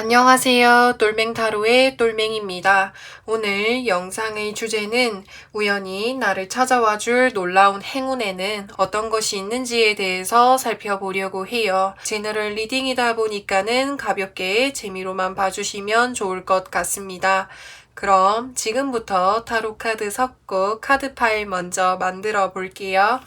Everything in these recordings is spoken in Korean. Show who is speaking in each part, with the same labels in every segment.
Speaker 1: 안녕하세요. 똘맹타로의 똘맹입니다. 오늘 영상의 주제는 우연히 나를 찾아와 줄 놀라운 행운에는 어떤 것이 있는지에 대해서 살펴보려고 해요. 제너럴 리딩이다 보니까는 가볍게 재미로만 봐주시면 좋을 것 같습니다. 그럼 지금부터 타로 카드 섞고 카드 파일 먼저 만들어 볼게요.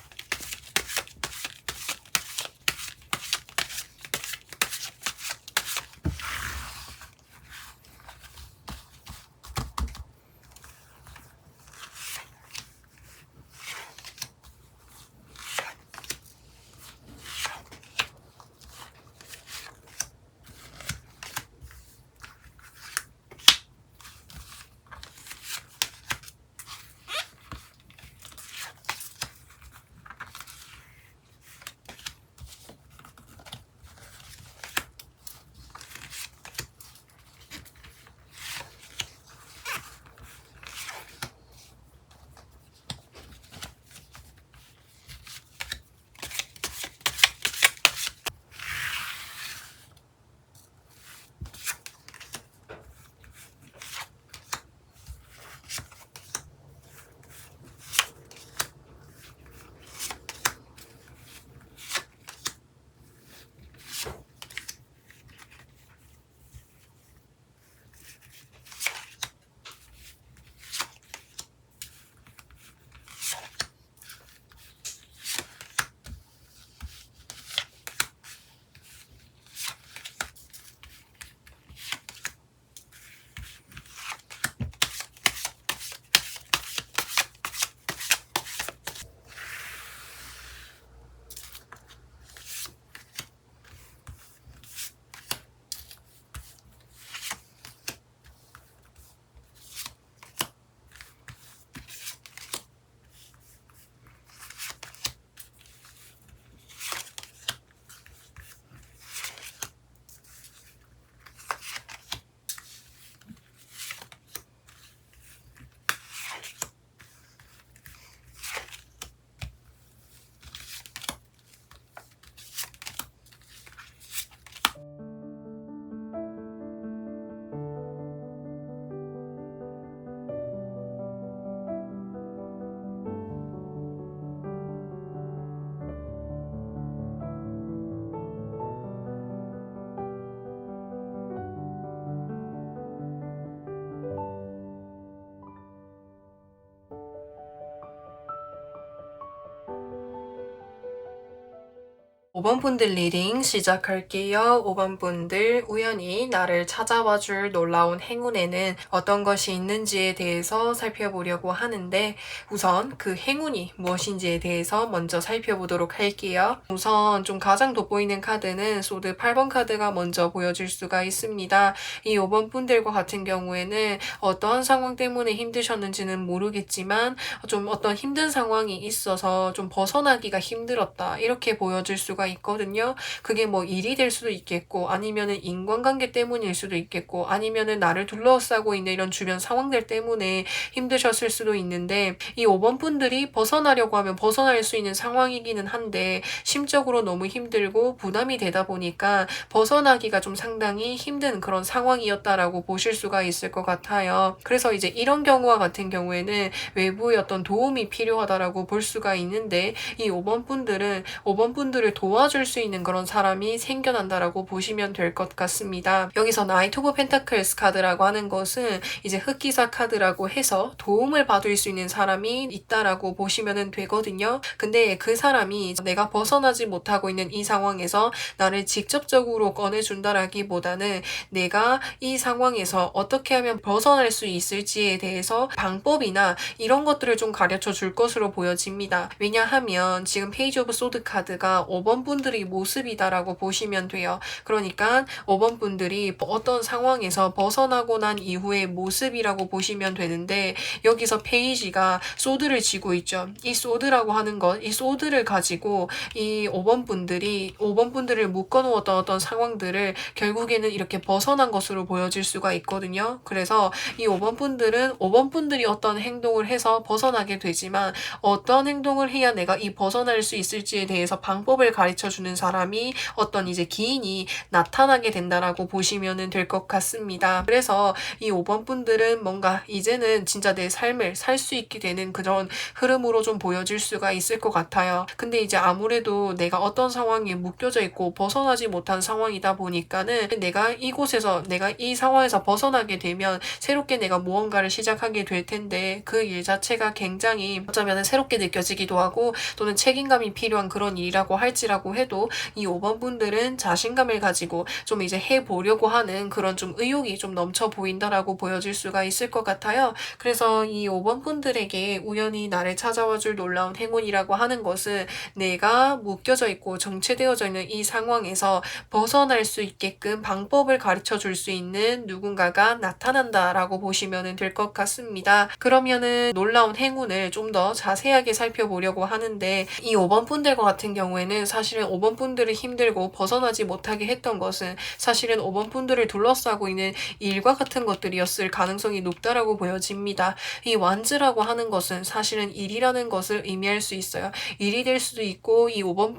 Speaker 1: 오 번 분들 리딩 시작할게요. 5번 분들 우연히 나를 찾아와 줄 놀라운 행운에는 어떤 것이 있는지에 대해서 살펴보려고 하는데 우선 그 행운이 무엇인지에 대해서 먼저 살펴보도록 할게요. 우선 좀 가장 돋보이는 카드는 소드 8번 카드가 먼저 보여질 수가 있습니다. 이 5번 분들과 같은 경우에는 어떠한 상황 때문에 힘드셨는지는 모르겠지만 좀 어떤 힘든 상황이 있어서 좀 벗어나기가 힘들었다 이렇게 보여질 수가 있거든요. 그게 뭐 일이 될 수도 있겠고 아니면은 인간관계 때문일 수도 있겠고 아니면은 나를 둘러싸고 있는 이런 주변 상황들 때문에 힘드셨을 수도 있는데 이 5번 분들이 벗어나려고 하면 벗어날 수 있는 상황이기는 한데 심적으로 너무 힘들고 부담이 되다 보니까 벗어나기가 좀 상당히 힘든 그런 상황이었다라고 보실 수가 있을 것 같아요. 그래서 이제 이런 경우와 같은 경우에는 외부의 어떤 도움이 필요하다라고 볼 수가 있는데 이 5번 분들은 5번 분들을 도와줄 수 있는 그런 사람이 생겨난다라고 보시면 될 것 같습니다. 여기서 나이트 오브 펜타클스 카드라고 하는 것은 이제 흑기사 카드라고 해서 도움을 받을 수 있는 사람이 있다라고 보시면 되거든요. 근데 그 사람이 내가 벗어나지 못하고 있는 이 상황에서 나를 직접적으로 꺼내준다라기보다는 내가 이 상황에서 어떻게 하면 벗어날 수 있을지에 대해서 방법이나 이런 것들을 좀 가르쳐 줄 것으로 보여집니다. 왜냐하면 지금 페이지 오브 소드 카드가 5번 분들의 모습이다라고 보시면 돼요. 그러니까 5번 분들이 어떤 상황에서 벗어나고 난 이후의 모습이라고 보시면 되는데 여기서 페이지가 소드를 쥐고 있죠. 이 소드라고 하는 것, 이 소드를 가지고 이 5번 분들을 묶어놓았던 어떤 상황들을 결국에는 이렇게 벗어난 것으로 보여질 수가 있거든요. 그래서 이 5번 분들은 5번 분들이 어떤 행동을 해서 벗어나게 되지만 어떤 행동을 해야 내가 이 벗어날 수 있을지에 대해서 방법을 가르쳐 가르쳐주는 사람이 어떤 이제 기인이 나타나게 된다라고 보시면 될 것 같습니다. 그래서 이 5번 분들은 뭔가 이제는 진짜 내 삶을 살 수 있게 되는 그런 흐름으로 좀 보여질 수가 있을 것 같아요. 근데 이제 아무래도 내가 어떤 상황에 묶여져 있고 벗어나지 못한 상황이다 보니까는 내가 이 상황에서 벗어나게 되면 새롭게 내가 무언가를 시작하게 될 텐데 그 일 자체가 굉장히 어쩌면 새롭게 느껴지기도 하고 또는 책임감이 필요한 그런 일이라고 할지라고 해도 이 5번 분들은 자신감을 가지고 좀 이제 해보려고 하는 그런 좀 의욕이 좀 넘쳐 보인다라고 보여질 수가 있을 것 같아요. 그래서 이 5번 분들에게 우연히 나를 찾아와 줄 놀라운 행운이라고 하는 것은 내가 묶여져 있고 정체되어져 있는 이 상황에서 벗어날 수 있게끔 방법을 가르쳐 줄 수 있는 누군가가 나타난다라고 보시면 될 것 같습니다. 그러면은 놀라운 행운을 좀 더 자세하게 살펴보려고 하는데 이 5번 분들과 같은 경우에는 사실은 5번 분들을 힘들고 벗어나지 못하게 했던 것은 사실은 5번 분들을 둘러싸고 있는 일과 같은 것들이었을 가능성이 높다라고 보여집니다. 이 완즈라고 하는 것은 사실은 일이라는 것을 의미할 수 있어요. 일이 될 수도 있고 이 5번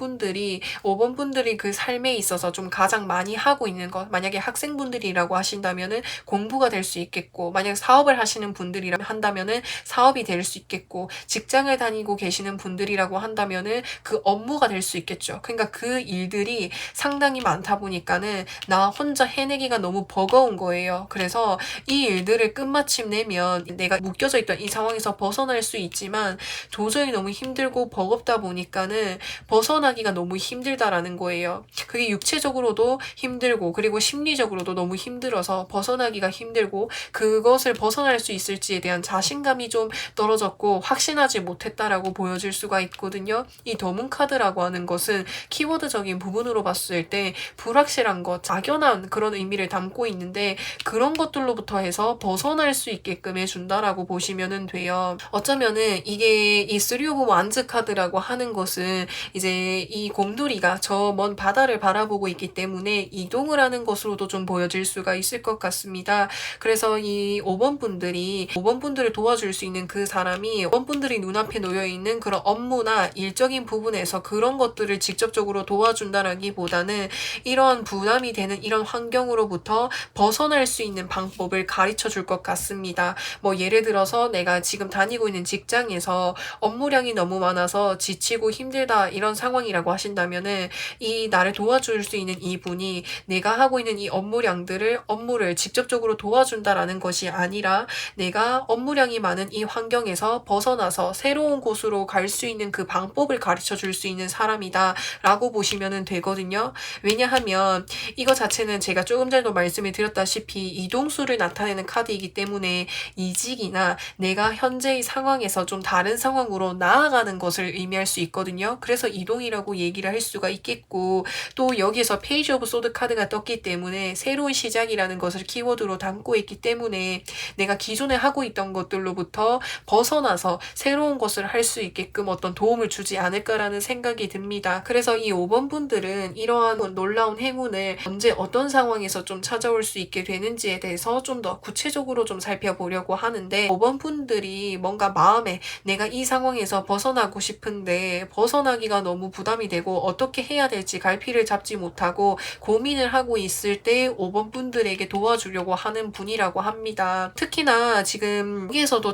Speaker 1: 분들이 그 삶에 있어서 좀 가장 많이 하고 있는 것, 만약에 학생분들이라고 하신다면은 공부가 될 수 있겠고, 만약 사업을 하시는 분들이라고 한다면은 사업이 될 수 있겠고, 직장을 다니고 계시는 분들이라고 한다면은 그 업무가 될 수 있겠죠. 그러니까 그 일들이 상당히 많다 보니까는 나 혼자 해내기가 너무 버거운 거예요. 그래서 이 일들을 끝마침 내면 내가 묶여져 있던 이 상황에서 벗어날 수 있지만 도저히 너무 힘들고 버겁다 보니까는 벗어나기가 너무 힘들다라는 거예요. 그게 육체적으로도 힘들고 그리고 심리적으로도 너무 힘들어서 벗어나기가 힘들고 그것을 벗어날 수 있을지에 대한 자신감이 좀 떨어졌고 확신하지 못했다라고 보여질 수가 있거든요. 이 더문 카드라고 하는 것은 키워드적인 부분으로 봤을 때 불확실한 것, 막연한 그런 의미를 담고 있는데 그런 것들로부터 해서 벗어날 수 있게끔 해준다라고 보시면 돼요. 어쩌면은 이게 이 3 오브 완즈 카드라고 하는 것은 이제 이 곰돌이가 저 먼 바다를 바라보고 있기 때문에 이동을 하는 것으로도 좀 보여질 수가 있을 것 같습니다. 그래서 이 5번 분들을 도와줄 수 있는 그 사람이 5번 분들이 눈앞에 놓여 있는 그런 업무나 일적인 부분에서 그런 것들을 직접적으로 도와준다라기보다는 이런 부담이 되는 이런 환경으로부터 벗어날 수 있는 방법을 가르쳐 줄 것 같습니다. 뭐 예를 들어서 내가 지금 다니고 있는 직장에서 업무량이 너무 많아서 지치고 힘들다 이런 상황이라고 하신다면은 이 나를 도와줄 수 있는 이분이 내가 하고 있는 이 업무를 직접적으로 도와준다라는 것이 아니라 내가 업무량이 많은 이 환경에서 벗어나서 새로운 곳으로 갈 수 있는 그 방법을 가르쳐 줄 수 있는 사람이다 라고 보시면 되거든요. 왜냐하면 이거 자체는 제가 조금 전에도 말씀을 드렸다시피 이동수를 나타내는 카드이기 때문에 이직이나 내가 현재의 상황에서 좀 다른 상황으로 나아가는 것을 의미할 수 있거든요. 그래서 이동이라고 얘기를 할 수가 있겠고 또 여기에서 페이지 오브 소드 카드가 떴기 때문에 새로운 시작이라는 것을 키워드로 담고 있기 때문에 내가 기존에 하고 있던 것들로부터 벗어나서 새로운 것을 할 수 있게끔 어떤 도움을 주지 않을까라는 생각이 듭니다. 그래서 이 5번 분들은 이러한 놀라운 행운을 언제 어떤 상황에서 좀 찾아올 수 있게 되는지에 대해서 좀 더 구체적으로 좀 살펴보려고 하는데 5번 분들이 뭔가 마음에 내가 이 상황에서 벗어나고 싶은데 벗어나기가 너무 부담이 되고 어떻게 해야 될지 갈피를 잡지 못하고 고민을 하고 있을 때 5번 분들에게 도와주려고 하는 분이라고 합니다. 특히나 지금 여기에서도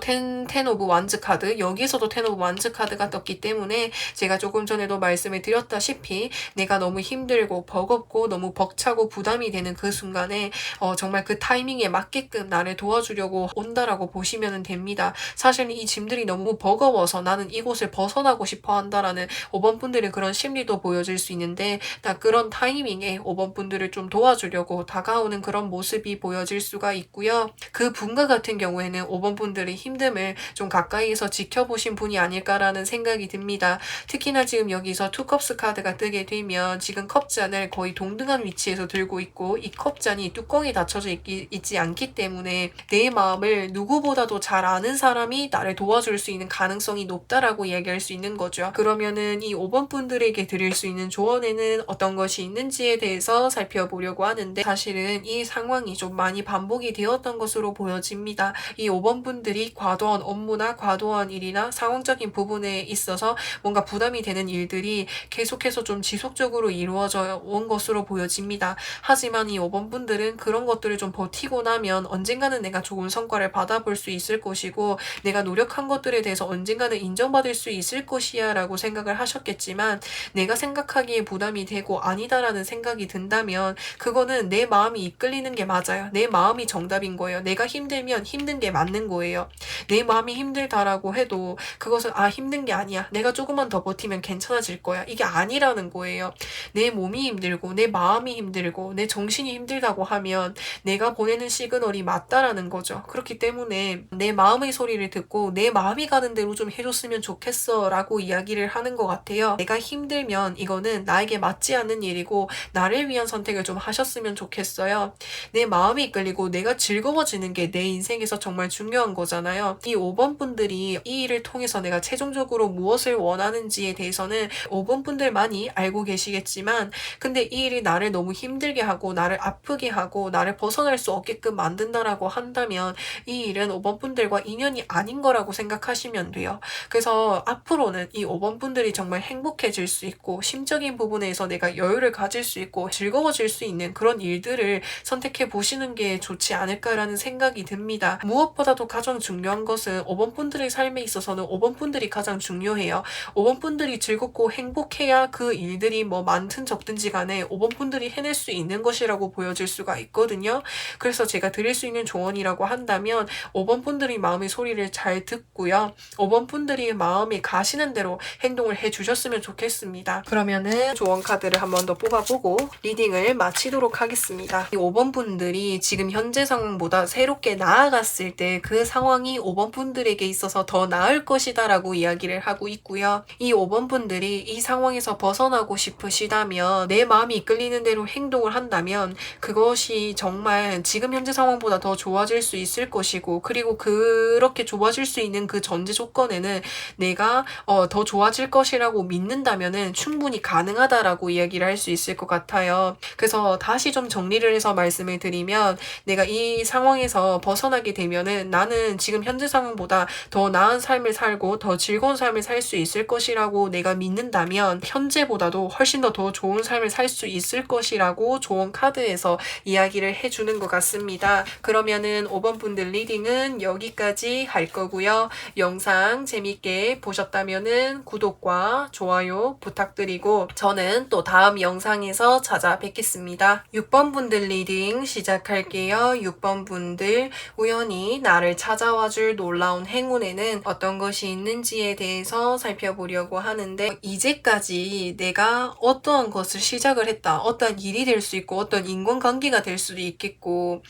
Speaker 1: 10 오브 완즈 카드, 여기에서도 10 오브 완즈 카드가 떴기 때문에 제가 조금 전에도 말씀을 드렸다시피 내가 너무 힘들고 버겁고 너무 벅차고 부담이 되는 그 순간에 정말 그 타이밍에 맞게끔 나를 도와주려고 온다라고 보시면 됩니다. 사실 이 짐들이 너무 버거워서 나는 이곳을 벗어나고 싶어 한다라는 5번 분들의 그런 심리도 보여질 수 있는데 딱 그런 타이밍에 5번 분들을 좀 도와주려고 다가오는 그런 모습이 보여질 수가 있고요. 그 분과 같은 경우에는 5번 분들의 힘듦을 좀 가까이에서 지켜보신 분이 아닐까라는 생각이 듭니다. 특히나 지금 여기서 투컵스 카드가 뜨게 되면 지금 컵잔을 거의 동등한 위치에서 들고 있고 이 컵잔이 뚜껑이 닫혀져 있지 않기 때문에 내 마음을 누구보다도 잘 아는 사람이 나를 도와줄 수 있는 가능성이 높다라고 이야기할 수 있는 거죠. 그러면은 이 5번 분들에게 드릴 수 있는 조언에는 어떤 것이 있는지에 대해서 살펴보려고 하는데 사실은 이 상황이 좀 많이 반복이 되었던 것으로 보여집니다. 이 5번 분들이 과도한 업무나 과도한 일이나 상황적인 부분에 있어서 뭔가 부담이 되는 일들이 계속 계속해서 좀 지속적으로 이루어져 온 것으로 보여집니다. 하지만 이 5번 분들은 그런 것들을 좀 버티고 나면 언젠가는 내가 좋은 성과를 받아볼 수 있을 것이고 내가 노력한 것들에 대해서 언젠가는 인정받을 수 있을 것이야 라고 생각을 하셨겠지만, 내가 생각하기에 부담이 되고 아니다라는 생각이 든다면 그거는 내 마음이 이끌리는 게 맞아요. 내 마음이 정답인 거예요. 내가 힘들면 힘든 게 맞는 거예요. 내 마음이 힘들다라고 해도 그것은 힘든 게 아니야, 내가 조금만 더 버티면 괜찮아질 거야, 이게 아니라는 거예요. 내 몸이 힘들고 내 마음이 힘들고 내 정신이 힘들다고 하면 내가 보내는 시그널이 맞다라는 거죠. 그렇기 때문에 내 마음의 소리를 듣고 내 마음이 가는 대로 좀 해줬으면 좋겠어 라고 이야기를 하는 것 같아요. 내가 힘들면 이거는 나에게 맞지 않는 일이고 나를 위한 선택을 좀 하셨으면 좋겠어요. 내 마음이 이끌리고 내가 즐거워지는 게 내 인생에서 정말 중요한 거잖아요. 이 5번 분들이 이 일을 통해서 내가 최종적으로 무엇을 원하는지에 대해서는 5번 분들만이 알고 계시겠지만, 근데 이 일이 나를 너무 힘들게 하고 나를 아프게 하고 나를 벗어날 수 없게끔 만든다라고 한다면 이 일은 5번 분들과 인연이 아닌 거라고 생각하시면 돼요. 그래서 앞으로는 이 5번 분들이 정말 행복해질 수 있고 심적인 부분에서 내가 여유를 가질 수 있고 즐거워질 수 있는 그런 일들을 선택해 보시는 게 좋지 않을까라는 생각이 듭니다. 무엇보다도 가장 중요한 것은 5번 분들의 삶에 있어서는 5번 분들이 가장 중요해요. 5번 분들이 즐겁고 행복해야 그 일들이 뭐 많든 적든지 간에 5번 분들이 해낼 수 있는 것이라고 보여질 수가 있거든요. 그래서 제가 드릴 수 있는 조언이라고 한다면 5번 분들이 마음의 소리를 잘 듣고요. 5번 분들이 마음이 가시는 대로 행동을 해주셨으면 좋겠습니다. 그러면은 조언 카드를 한 번 더 뽑아보고 리딩을 마치도록 하겠습니다. 이 5번 분들이 지금 현재 상황보다 새롭게 나아갔을 때 그 상황이 5번 분들에게 있어서 더 나을 것이다 라고 이야기를 하고 있고요. 이 5번 분들이 이 상황에서 벗어나고 싶으시다면, 내 마음이 이끌리는 대로 행동을 한다면 그것이 정말 지금 현재 상황보다 더 좋아질 수 있을 것이고, 그리고 그렇게 좋아질 수 있는 그 전제 조건에는 내가 더 좋아질 것이라고 믿는다면은 충분히 가능하다라고 이야기를 할 수 있을 것 같아요. 그래서 다시 좀 정리를 해서 말씀을 드리면, 내가 이 상황에서 벗어나게 되면은 나는 지금 현재 상황보다 더 나은 삶을 살고 더 즐거운 삶을 살 수 있을 것이라고 내가 믿는다면 현재보다도 훨씬 더 좋은 삶을 살 수 있을 것이라고 조언 카드에서 이야기를 해주는 것 같습니다. 그러면은 5번 분들 리딩은 여기까지 할 거고요. 영상 재밌게 보셨다면은 구독과 좋아요 부탁드리고 저는 또 다음 영상에서 찾아뵙겠습니다. 6번 분들 리딩 시작할게요. 6번 분들, 우연히 나를 찾아와줄 놀라운 행운에는 어떤 것이 있는지에 대해서 살펴보려고 하는데, 이제까지 내가 어떠한 것을 시작을 했다, 어떠한 일이 될 수 있고 어떤 인간관계가 될 수도 있겠고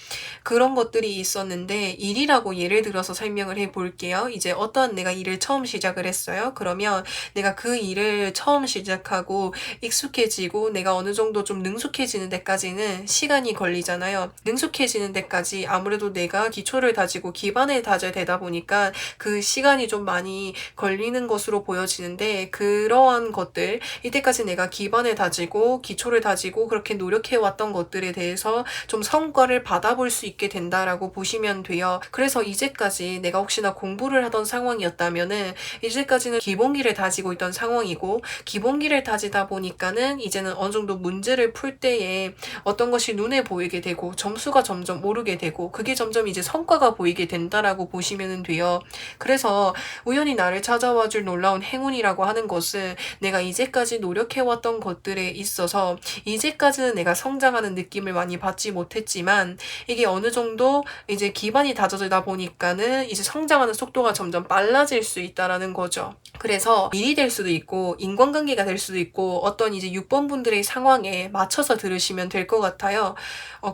Speaker 1: 그런 것들이 있었는데, 일이라고 예를 들어서 설명을 해볼게요. 이제 어떠한 내가 일을 처음 시작을 했어요. 그러면 내가 그 일을 처음 시작하고 익숙해지고 내가 어느 정도 좀 능숙해지는 데까지는 시간이 걸리잖아요. 능숙해지는 데까지 아무래도 내가 기초를 다지고 기반을 다져야 되다 보니까 그 시간이 좀 많이 걸리는 것으로 보여지는데, 그러한 것들, 이때까지 내가 기반을 다지고 기초를 다지고 그렇게 노력해왔던 것들에 대해서 좀 성과를 받아볼 수 있게 된다라고 보시면 돼요. 그래서 이제까지 내가 혹시나 공부를 하던 상황이었다면은 이제까지는 기본기를 다지고 있던 상황이고, 기본기를 다지다 보니까는 이제는 어느 정도 문제를 풀 때에 어떤 것이 눈에 보이게 되고 점수가 점점 오르게 되고 그게 점점 이제 성과가 보이게 된다라고 보시면 돼요. 그래서 우연히 나를 찾아와줄 놀라운 행운이라고 하는 것은 내가 이제까지 노력해왔던 것들에 있어서 이제까지는 내가 성장하는 느낌을 많이 받지 못했지만 이게 어느 정도 이제 기반이 다져지다 보니까는 이제 성장하는 속도가 점점 빨라질 수 있다라는 거죠. 그래서 일이 될 수도 있고 인간관계가 될 수도 있고 어떤 이제 6번 분들의 상황에 맞춰서 들으시면 될 것 같아요.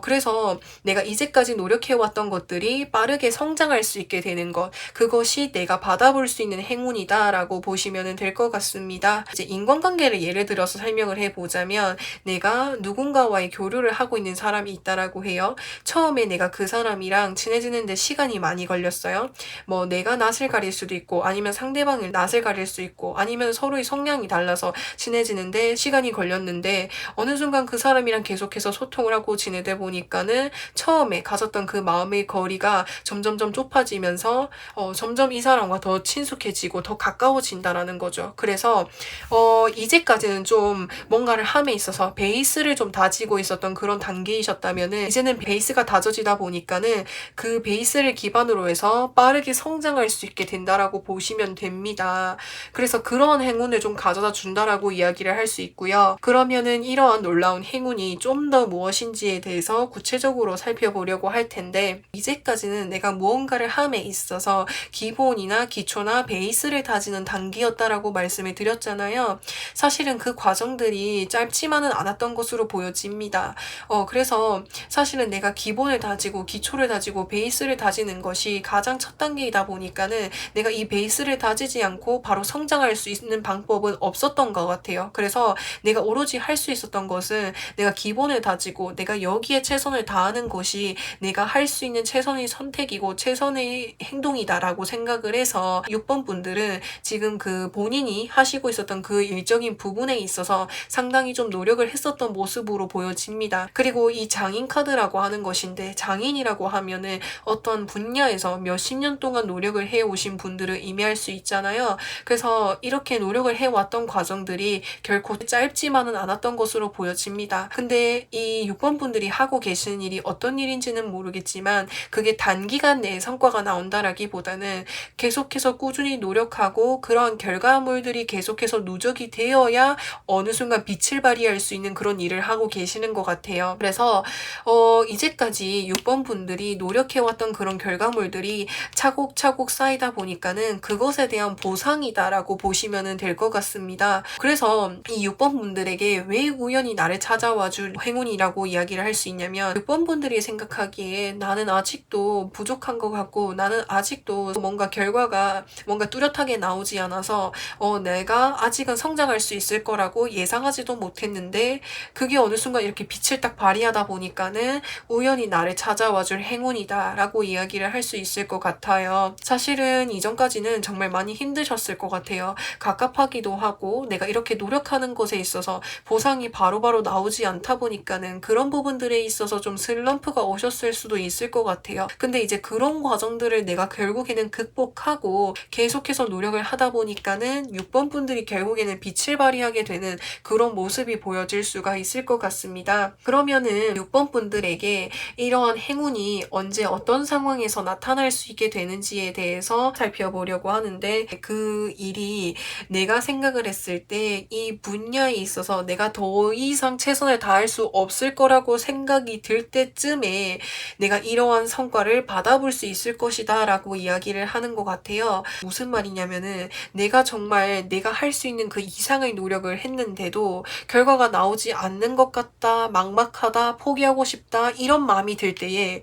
Speaker 1: 그래서 내가 이제까지 노력해왔던 것들이 빠르게 성장할 수 있게 되는 것, 그것이 내가 받아볼 수 있는 행운이다 라고 보시면 될 것 같습니다. 이제 인간관계를 예를 들어서 설명을 해보자면, 내가 누군가와의 교류를 하고 있는 사람이 있다라고 해요. 처음에 내가 그 사람이랑 친해지는데 시간이 많이 걸렸어요. 뭐 내가 낯을 가릴 수도 있고 아니면 상대방을 낯을 가릴 수 있고 아니면 서로의 성향이 달라서 친해지는데 시간이 걸렸는데, 어느 순간 그 사람이랑 계속해서 소통을 하고 지내다 보니까는 처음에 가졌던 그 마음의 거리가 점점점 좁아지면서 점점 이 사람과 더 친숙해지고 더 가까워진다라는 거죠. 그래서 이제까지는 좀 뭔가를 함에 있어서 베이스를 좀 다지고 있었던 그런 단계이셨다면은 이제는 베이스가 다져지다 보니까는 그 베이스를 기반으로 해서 빠르게 성장할 수 있게 된다라고 보시면 됩니다. 그래서 그런 행운을 좀 가져다 준다라고 이야기를 할 수 있고요. 그러면은 이러한 놀라운 행운이 좀 더 무엇인지에 대해서 구체적으로 살펴보려고 할 텐데, 이제까지는 내가 무언가를 함에 있어서 기본이나 기초나 베이스를 다지는 단계였다라고 말씀을 드렸잖아요. 사실은 그 과정들이 짧지만은 않았던 것으로 보여집니다. 그래서 사실은 내가 기본을 다지고 기초를 다지고 베이스를 다지는 것이 가장 첫 단계이다 보니까는 내가 이 베이스를 다지지 않고 바로 성장할 수 있는 방법은 없었던 것 같아요. 그래서 내가 오로지 할 수 있었던 것은 내가 기본을 다지고 내가 여기에 최선을 다하는 것이 내가 할 수 있는 최선의 선택이고 최선의 행동이다라고 생각을 해서 6번 분들은 지금 그 본인이 하시고 있었던 그 일적인 부분에 있어서 상당히 좀 노력을 했었던 모습으로 보여집니다. 그리고 이 장인 카드라고 하는 것인데, 장인이라고 하면은 어떤 분야에서 몇십 년 동안 노력을 해오신 분들을 의미할 수 있잖아요. 그래서 이렇게 노력을 해왔던 과정들이 결코 짧지만은 않았던 것으로 보여집니다. 근데 이 6번 분들이 하고 계시는 일이 어떤 일인지는 모르겠지만 그게 단기간 내에 성과가 나온다라기보다는 계속해서 꾸준히 노력하고 그러한 결과물들이 계속해서 누적이 되어야 어느 순간 빛을 발휘할 수 있는 그런 일을 하고 계시는 것 같아요. 그래서 이제까지 6번 분들이 노력해왔던 그런 결과물들이 차곡차곡 쌓이다 보니까는 그것에 대한 보상이다라고 보시면 될 것 같습니다. 그래서 이 6번 분들에게 왜 우연히 나를 찾아와준 행운이라고 이야기를 할 수 있냐면, 6번 분들이 생각하기에 나는 아직도 부족한 것 같고 나는 아직도 뭔가 결과가 뭔가 뚜렷하게 나오지 않아서 내가 아직은 성장할 수 있을 거라고 예상하지도 못했는데 그게 어느 순간 이렇게 빛을 딱 발휘하다 보니까는 우연히 나를 찾아와줄 행운이다 라고 이야기를 할 수 있을 것 같아요. 사실은 이전까지는 정말 많이 힘드셨을 것 같아요. 갑갑하기도 하고 내가 이렇게 노력하는 것에 있어서 보상이 바로바로 나오지 않다 보니까는 그런 부분들에 있어서 좀 슬럼프가 오셨을 수도 있을 것 같아요. 근데 이제 그런 과정들을 내가 결국에는 극복하고 계속해서 노력을 하다 보니까는 6번 분들이 결국에는 빛을 발휘하게 되는 그런 모습이 보여질 수가 있을 것 같습니다. 그러면은 6번 분들에게 이러한 행운이 언제 어떤 상황에서 나타날 수 있게 되는지에 대해서 살펴보려고 하는데, 그 일이 내가 생각을 했을 때 이 분야에 있어서 내가 더 이상 최선을 다할 수 없을 거라고 생각이 들 때쯤에 내가 이러한 성과를 받아볼 수 있을 것이다 라고 이야기를 하는 것 같아요. 무슨 말이냐면은 내가 정말 내가 할 수 있는 그 이상의 노력을 했는데도 결과가 나오지 않는 것 같다, 막막하다, 포기하고 싶다 이런 마음이 들 때에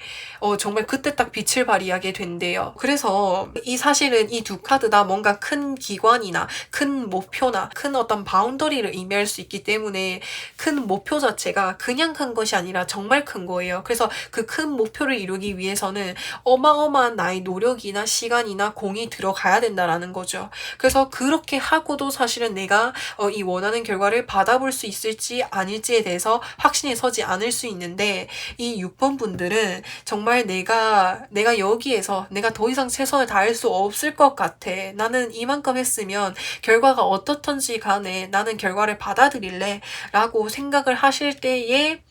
Speaker 1: 정말 그때 딱 빛을 발휘하게 된대요. 그래서 사실은 이 두 카드 다 뭔가 큰 기관이나 큰 목표나 큰 어떤 바운더리를 의미할 수 있기 때문에 큰 목표 자체가 그냥 큰 것이 아니라 정말 큰 거예요. 그래서 그 큰 목표를 이루기 위해서는 어마어마한 나의 노력이나 시간이나 공이 들어가야 된다라는 거죠. 그래서 그렇게 하고도 사실은 내가 이 원하는 결과를 받아볼 수 있을지 아닐지에 대해서 확신이 서지 않을 수 있는데, 이 6번 분들은 정말 내가 여기에서 내가 더 이상 최선을 다할 수 없을 것 같아. 나는 이만큼 했으면 결과가 어떻든지 간에 나는 결과를 받아들일래 라고 생각을 하실 때에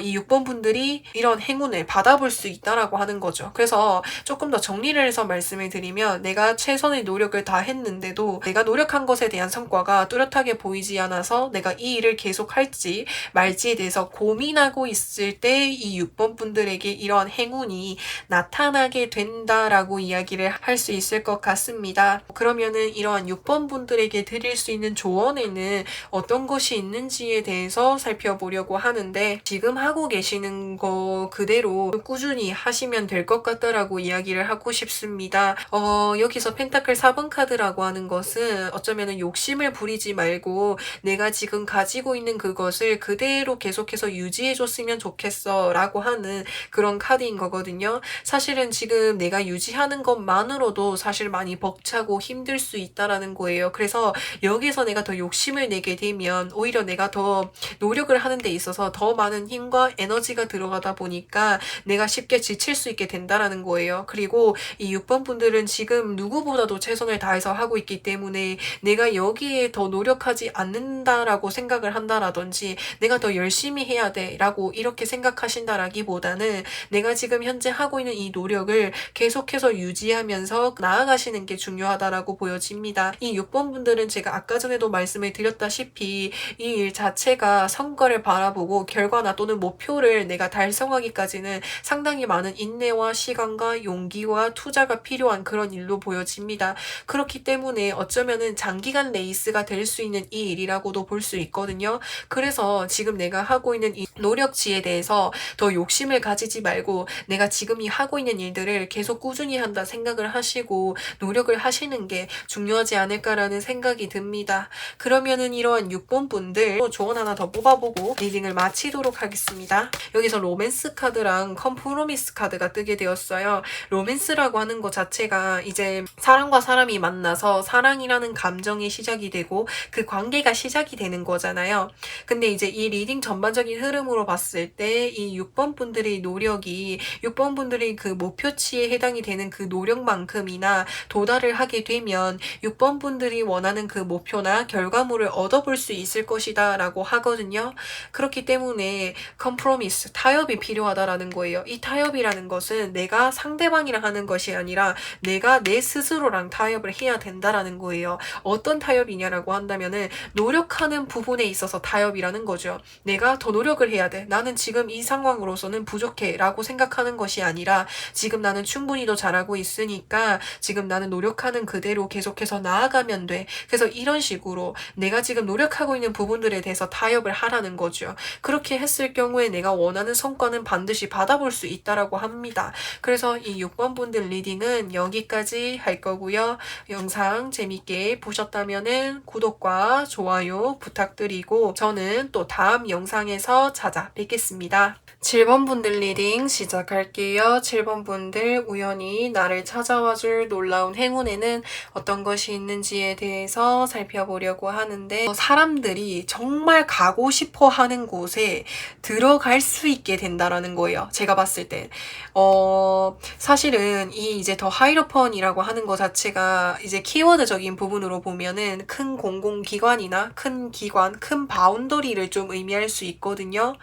Speaker 1: 이 6번 분들이 이런 행운을 받아볼 수 있다라고 하는 거죠. 그래서 조금 더 정리를 해서 말씀을 드리면, 내가 최선의 노력을 다 했는데도 내가 노력한 것에 대한 성과가 뚜렷하게 보이지 않아서 내가 이 일을 계속할지 말지에 대해서 고민하고 있을 때 이 6번 분들에게 이러한 행운이 나타나게 된다라고 이야기를 할 수 있을 것 같습니다. 그러면은 이러한 6번 분들에게 드릴 수 있는 조언에는 어떤 것이 있는지에 대해서 살펴보려고 하는데, 지금 하고 계시는 거 그대로 꾸준히 하시면 될 것 같다라고 이야기를 하고 싶습니다. 여기서 펜타클 4번 카드라고 하는 것은 어쩌면은 욕심을 부리지 말고 내가 지금 가지고 있는 그것을 그대로 계속해서 유지해줬으면 좋겠어 라고 하는 그런 카드인 거거든요. 사실은 지금 내가 유지하는 것만으로도 사실 많이 벅차고 힘들 수 있다라는 거예요. 그래서 여기서 내가 더 욕심을 내게 되면 오히려 내가 더 노력을 하는 데 있어서 더 많은 힘과 에너지가 들어가다 보니까 내가 쉽게 지칠 수 있게 된다라는 거예요. 그리고 이 6번 분들은 지금 누구보다도 최선을 다해서 하고 있기 때문에 내가 여기에 더 노력하지 않는다라고 생각을 한다라든지 내가 더 열심히 해야 돼라고 이렇게 생각하신다라기보다는 내가 지금 현재 하고 있는 이 노력을 계속해서 유지하면서 나아가시는 게 중요하다라고 보여집니다. 이 6번 분들은 제가 아까 전에도 말씀을 드렸다시피 이 일 자체가 성과를 바라보고 결과나 또는 목표를 내가 달성하기까지는 상당히 많은 인내와 시간과 용기와 투자가 필요한 그런 일로 보여집니다. 그렇기 때문에 어쩌면은 장기간 레이스가 될 수 있는 이 일이라고도 볼 수 있거든요. 그래서 지금 내가 하고 있는 이 노력치에 대해서 더 욕심을 가지지 말고 내가 지금 이 하고 있는 일들을 계속 꾸준히 한다 생각을 하시고 노력을 하시는 게 중요하지 않을까라는 생각이 듭니다. 그러면은 이러한 6번 분들 조언 하나 더 뽑아보고 리딩을 마치도록 하겠습니다. 여기서 로맨스 카드랑 컴프로미스 카드가 뜨게 되었어요. 로맨스라고 하는 것 자체가 이제 사람과 사람이 만나서 사랑이라는 감정이 시작이 되고 그 관계가 시작이 되는 거잖아요. 근데 이제 이 리딩 전반적인 흐름으로 봤을 때 이 6번 분들의 노력이 6번 분들의 그 목표치에 해당이 되는 그 노력만큼이나 도달을 하게 되면 6번 분들이 원하는 그 목표나 결과물을 얻어볼 수 있을 것이다 라고 하거든요. 그렇기 때문에 컴프로미스, 타협이 필요하다라는 거예요. 이 타협이라는 것은 내가 상대방이랑 하는 것이 아니라 내가 내 스스로랑 타협을 해야 된다라는 거예요. 어떤 타협이냐라고 한다면은 노력하는 부분에 있어서 타협이라는 거죠. 내가 더 노력을 해야 돼. 나는 지금 이 상황으로서는 부족해 라고 생각하는 것이 아니라 지금 나는 충분히 더 잘하고 있으니까 지금 나는 노력하는 그대로 계속해서 나아가면 돼. 그래서 이런 식으로 내가 지금 노력하고 있는 부분들에 대해서 타협을 하라는 거죠. 그렇게 했을 경우에 내가 원하는 성과는 반드시 받아볼 수 있다라고 합니다. 그래서 이 6번 분들 리딩은 여기까지 할 거고요. 영상 재밌게 보셨다면은 구독과 좋아요 부탁드리고 저는 또 다음 영상에서 찾아뵙겠습니다. 7번 분들 리딩 시작할게요. 7번 분들 우연히 나를 찾아와줄 놀라운 행운에는 어떤 것이 있는지에 대해서 살펴보려고 하는데 사람들이 정말 가고 싶어 하는 곳에 들어갈 수 있게 된다라는 거예요. 제가 봤을 때. 사실은 이 이제 더 하이로펀이라고 하는 것 자체가 이제 키워드적인 부분으로 보면은 큰 공공기관이나 큰 기관, 큰 바운더리를 좀 의미할 수 있거든요.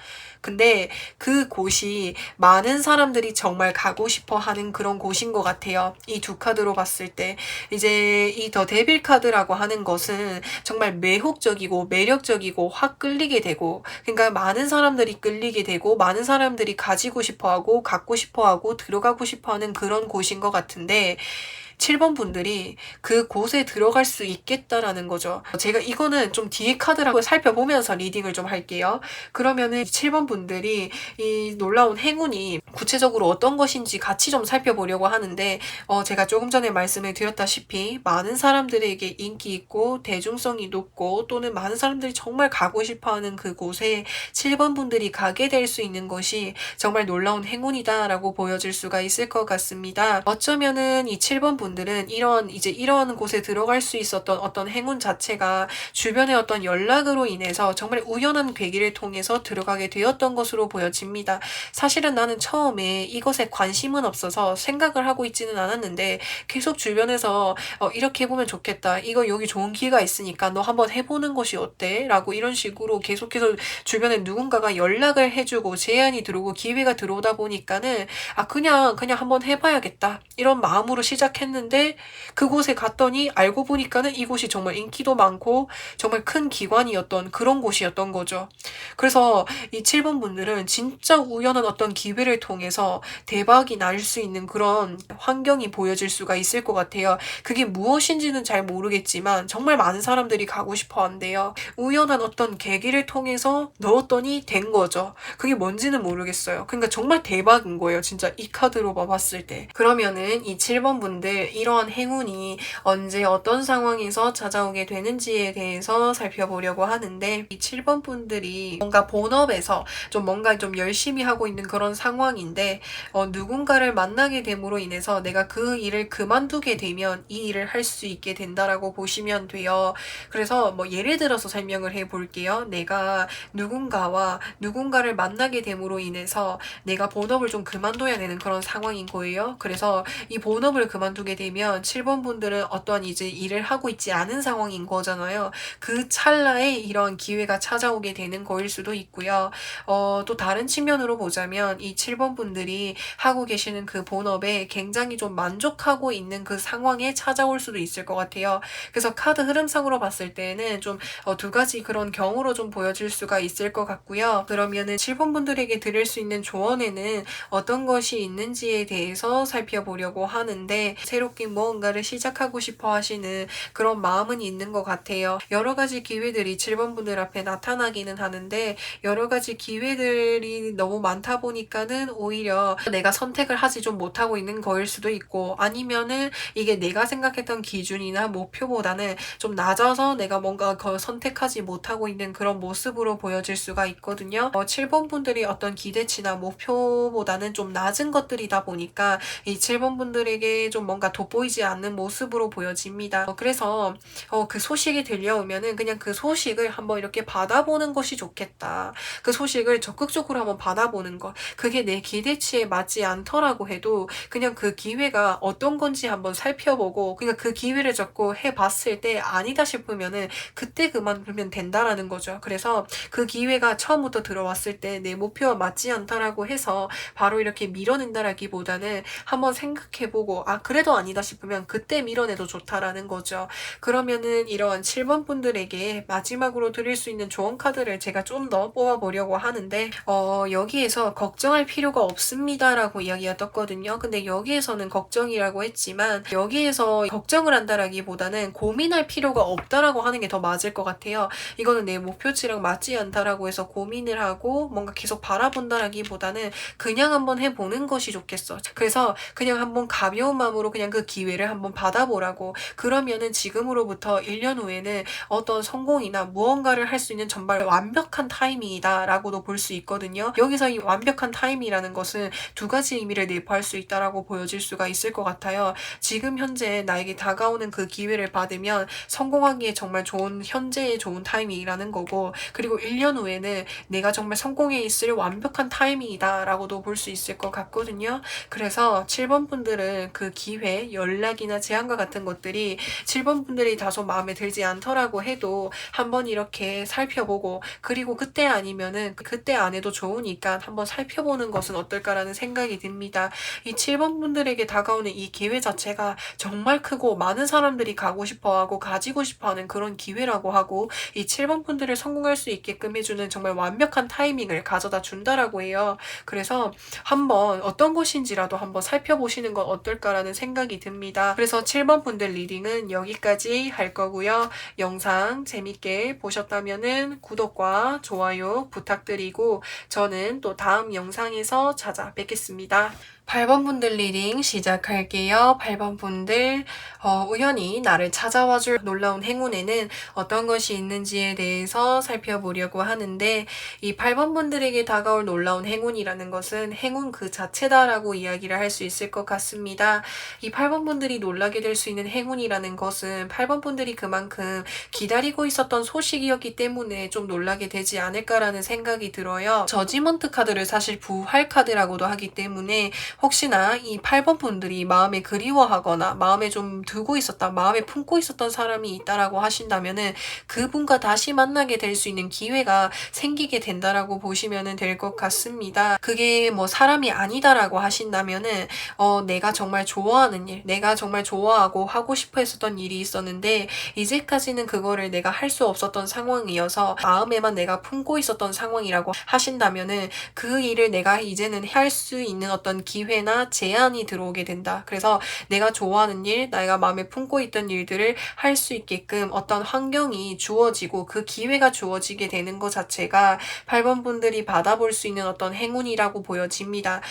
Speaker 1: 근데 그 곳이 많은 사람들이 정말 가고 싶어 하는 그런 곳인 것 같아요. 이 두 카드로 봤을 때. 이제 이 더 데빌 카드라고 하는 것은 정말 매혹적이고 매력적이고 확 끌리게 되고, 그러니까 많은 사람들이 끌리게 되고, 많은 사람들이 가지고 싶어 하고, 갖고 싶어 하고, 들어가고 싶어 하는 그런 곳인 것 같은데, 7번 분들이 그 곳에 들어갈 수 있겠다라는 거죠. 제가 이거는 좀 뒤에 카드라고 살펴보면서 리딩을 좀 할게요. 그러면은 7번 분들이 이 놀라운 행운이 구체적으로 어떤 것인지 같이 좀 살펴보려고 하는데 제가 조금 전에 말씀을 드렸다시피 많은 사람들에게 인기 있고 대중성이 높고 또는 많은 사람들이 정말 가고 싶어하는 그곳에 7번 분들이 가게 될 수 있는 것이 정말 놀라운 행운이다라고 보여질 수가 있을 것 같습니다. 어쩌면은 이 7번 분들은 이런 곳에 들어갈 수 있었던 어떤 행운 자체가 주변의 어떤 연락으로 인해서 정말 우연한 계기를 통해서 들어가게 되었던 것으로 보여집니다. 사실은 나는 처음에 이것에 관심은 없어서 생각을 하고 있지는 않았는데 계속 주변에서 이렇게 해보면 좋겠다. 이거 여기 좋은 기회가 있으니까 너 한번 해보는 것이 어때? 라고 이런 식으로 계속해서 주변에 누군가가 연락을 해주고 제안이 들어오고 기회가 들어오다 보니까는 그냥 한번 해봐야겠다. 이런 마음으로 시작했는데 그곳에 갔더니 알고 보니까는 이곳이 정말 인기도 많고 정말 큰 기관이었던 그런 곳이었던 거죠. 그래서 이 7번 분들은 진짜 우연한 어떤 기회를 통해서 대박이 날 수 있는 그런 환경이 보여질 수가 있을 것 같아요. 그게 무엇인지는 잘 모르겠지만 정말 많은 사람들이 가고 싶어 한대요. 우연한 어떤 계기를 통해서 넣었더니 된 거죠. 그게 뭔지는 모르겠어요. 그러니까 정말 대박인 거예요. 진짜 이 카드로 봤을 때. 그러면은 이 7번 분들 이러한 행운이 언제 어떤 상황에서 찾아오게 되는지에 대해서 살펴보려고 하는데, 이 7번 분들이 뭔가 본업에서 뭔가 좀 열심히 하고 있는 그런 상황인데, 누군가를 만나게 됨으로 인해서 내가 그 일을 그만두게 되면 이 일을 할 수 있게 된다라고 보시면 돼요. 그래서 예를 들어서 설명을 해 볼게요. 내가 누군가를 만나게 됨으로 인해서 내가 본업을 좀 그만둬야 되는 그런 상황인 거예요. 그래서 이 본업을 그만두게 되면 7번 분들은 어떠한 이제 일을 하고 있지 않은 상황인 거잖아요. 그 찰나에 이런 기회가 찾아오게 되는 거일 수도 있고요. 또 다른 측면으로 보자면 이 7번 분들이 하고 계시는 그 본업에 굉장히 좀 만족하고 있는 그 상황에 찾아올 수도 있을 것 같아요. 그래서 카드 흐름상으로 봤을 때는 좀 두 가지 그런 경우로 좀 보여질 수가 있을 것 같고요. 그러면은 7번 분들에게 드릴 수 있는 조언에는 어떤 것이 있는지에 대해서 살펴보려고 하는데, 새롭게 무언가를 시작하고 싶어 하시는 그런 마음은 있는 것 같아요. 여러 가지 기회들이 7번 분들 앞에 나타나기는 하는데, 여러 가지 기회들이 너무 많다 보니까는 오히려 내가 선택을 하지 좀 못하고 있는 거일 수도 있고, 아니면은 이게 내가 생각했던 기준이나 목표보다는 좀 낮아서 내가 뭔가 선택하지 못하고 있는 그런 모습으로 보여질 수가 있거든요. 7번 분들이 어떤 기대치나 목표보다는 좀 낮은 것들이다 보니까 이 7번 분들에게 좀 뭔가 돋보이지 않는 모습으로 보여집니다. 그래서 그 소식이 들려오면은 그냥 그 소식을 한번 이렇게 받아보는 것이 좋겠다. 그 소식을 적극적으로 한번 받아보는 것. 그게 내 기대치에 맞지 않더라고 해도 그냥 그 기회가 어떤 건지 한번 살펴보고, 그냥 그 기회를 잡고 해봤을 때 아니다 싶으면은 그때 그만두면 된다라는 거죠. 그래서 그 기회가 처음부터 들어왔을 때 내 목표와 맞지 않다라고 해서 바로 이렇게 밀어낸다라기보다는 한번 생각해보고, 그래도 아니다 싶으면 그때 밀어내도 좋다라는 거죠. 그러면은 이런 7번 분들에게 마지막으로 드릴 수 있는 조언 카드를 제가 좀 더 뽑아보려고 하는데, 여기에서 걱정할 필요가 없습니다라고 이야기가 떴거든요. 근데 여기에서는 걱정이라고 했지만, 여기에서 걱정을 한다라기보다는 고민할 필요가 없다라고 하는 게 더 맞을 것 같아요. 이거는 내 목표치랑 맞지 않다라고 해서 고민을 하고 뭔가 계속 바라본다라기보다는 그냥 한번 해보는 것이 좋겠어. 그래서 그냥 한번 가벼운 마음으로 그냥 그 기회를 한번 받아보라고. 그러면은 지금으로부터 1년 후에는 어떤 성공이나 무언가를 할 수 있는 정말 완벽한 타이밍이다 라고도 볼 수 있거든요. 여기서 이 완벽한 타이밍이라는 것은 두 가지 의미를 내포할 수 있다라고 보여질 수가 있을 것 같아요. 지금 현재 나에게 다가오는 그 기회를 받으면 성공하기에 정말 좋은, 현재의 좋은 타이밍이라는 거고, 그리고 1년 후에는 내가 정말 성공해 있을 완벽한 타이밍이다 라고도 볼 수 있을 것 같거든요. 그래서 7번 분들은 그 기회, 연락이나 제안과 같은 것들이 7번 분들이 다소 마음에 들지 않더라고 해도 한번 이렇게 살펴보고, 그리고 그때 아니면은 그때 안 해도 좋으니까 한번 살펴보는 것은 어떨까라는 생각이 듭니다. 이 7번 분들에게 다가오는 이 기회 자체가 정말 크고 많은 사람들이 가고 싶어하고 가지고 싶어하는 그런 기회라고 하고, 이 7번 분들을 성공할 수 있게끔 해주는 정말 완벽한 타이밍을 가져다 준다라고 해요. 그래서 한번 어떤 것인지라도 한번 살펴보시는 건 어떨까라는 생각이 듭니다. 그래서 7번 분들 리딩은 여기까지 할 거고요. 영상 재밌게 보셨다면은 구독과 좋아요 부탁드리고, 저는 또 다음 영상에서 찾아뵙겠습니다. 8번 분들 리딩 시작할게요. 8번 분들, 우연히 나를 찾아와줄 놀라운 행운에는 어떤 것이 있는지에 대해서 살펴보려고 하는데, 이 8번 분들에게 다가올 놀라운 행운이라는 것은 행운 그 자체다라고 이야기를 할 수 있을 것 같습니다. 이 8번 분들이 놀라게 될 수 있는 행운이라는 것은 8번 분들이 그만큼 기다리고 있었던 소식이었기 때문에 좀 놀라게 되지 않을까라는 생각이 들어요. 저지먼트 카드를 사실 부활 카드라고도 하기 때문에 혹시나 이 8번 분들이 마음에 그리워하거나 마음에 좀 두고 있었다, 마음에 품고 있었던 사람이 있다라고 하신다면은 그분과 다시 만나게 될 수 있는 기회가 생기게 된다라고 보시면 될 것 같습니다. 그게 사람이 아니다라고 하신다면은 내가 정말 좋아하는 일, 내가 정말 좋아하고 하고 싶어 했었던 일이 있었는데 이제까지는 그거를 내가 할 수 없었던 상황이어서 마음에만 내가 품고 있었던 상황이라고 하신다면은 그 일을 내가 이제는 할 수 있는 어떤 기회, 기회나 제한이 들어오게 된다. 그래서 내가 좋아하는 일, 내가 마음에 품고 있던 일들을 할 수 있게끔 어떤 환경이 주어지고 그 기회가 주어지게 되는 것 자체가 8번 분들이 받아볼 수 있는 어떤 행운이라고 보여집니다.